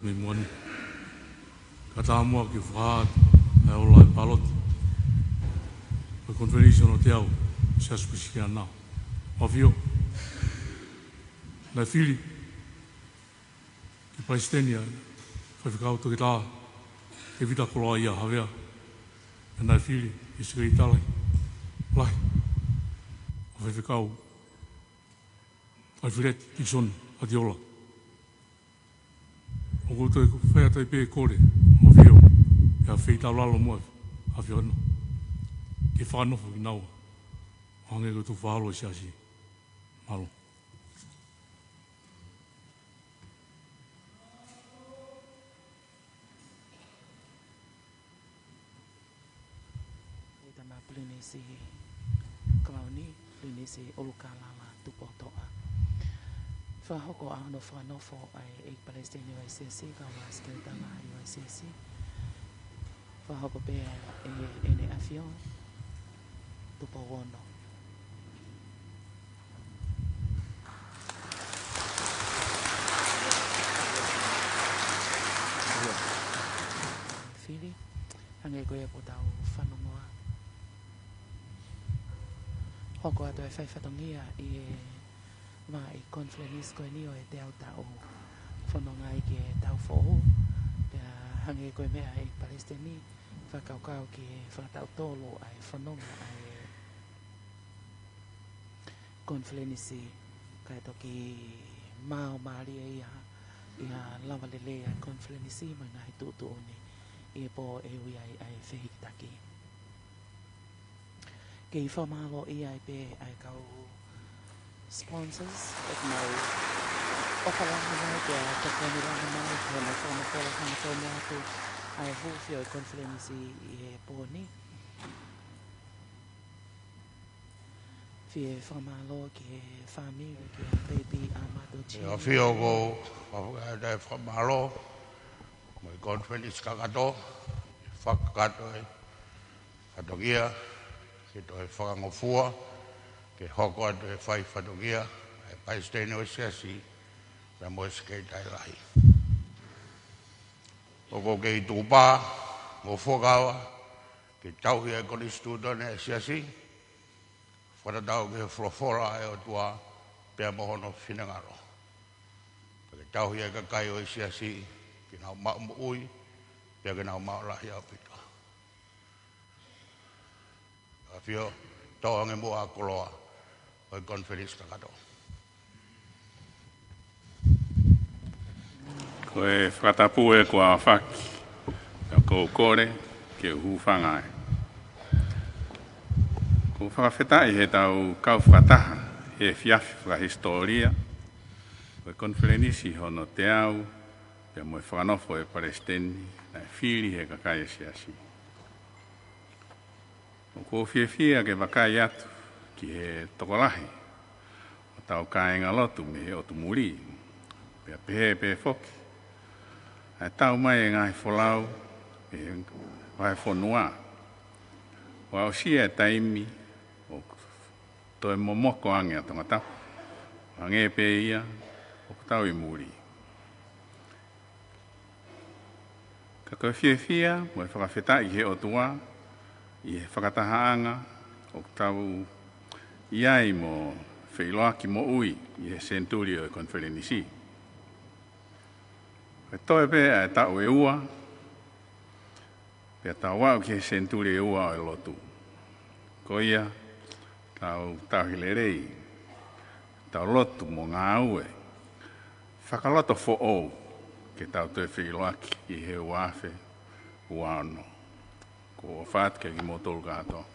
mi mon kata mo ki fat e ola palot ko convention o teu se aspisia na ovio na fili ki paistenia fa fica auto kita e vita ko ia havia na fili ki se itala lai fa fica o ai filet ki son adiola o goto e fea tai pe kore o fio ya feita lalo mo a fio no ki fa no fu nau hange go tu falo sia si malo ita ma plinisi klauni plinisi olukalala tupotoa fa hoko ano fa no fo ai palestine UICC ka was ke tala UICC fa hoko pe ene afio tupo wono fili hange ko e potau fanongoa hoko ato e whaiwhatongia mai conference ko ni o e te au tau whanonga i ke tau who'o pia hange koe mea e Palestini whakaukau ki whakatau tolo ai whanonga ai conference kai toki mao maari e ia lava lele ai conference mai ngai tutu oni i po e ui ai whehitaki ke i whamalo i ai pe ai kau sponsors at my opalanga mai ke takaniranga mai ke na kona kola kona kona atu ai hufio i conference i poni fie whamalo ke family ke baby amado chi fio go da whamalo mai conference kakato whakakato e whatogia ke toi whakangofua ke hoko atu e whai whatogia e paistene o siasi ra mo skei tai lahi oko ke i tūpā mo whokawa ke tauhi e koni studone e siasi whatatau ke whorofora e o tua pia mohono whinangaro ke tauhi e kakai o e siasi ke nau mau ui pia ke nau mau lahi au pito Fio tau ange mua koloa o conference kakato. Ko e whakatapu e kua whaki ko kore ke uwhangai. Ko whakawhetai he tau kau whakataha he whiawhi whakahistoria o conference hono te au pia mo e whakanofo e Palestini na whiri he kakai e siasi. Ko whiawhia ke wakai atu ki he tokolahi o tau kāinga lotu me he o tumuri pia pehe pe foki ai tau mai e ngai wholau e vai whonua wa o sia e taimi o toi momoko ange a tonga tau ange pe ia o tau i muri ka koe whiawhia mo e whakawhetai he o tua i he whakatahaanga o tau iai mo whailoaki mo ui i he Centurio e Conferenisi. E toe pe e tau e ua, pe tau wau ki he Centurio e ua o e lotu. Ko ia, tau hilerei, tau lotu mo ngā ue, whakaloto fo ou, ke tau toe whailoaki i he uawhe uano. Ko whātke ki mō tolu kātoa.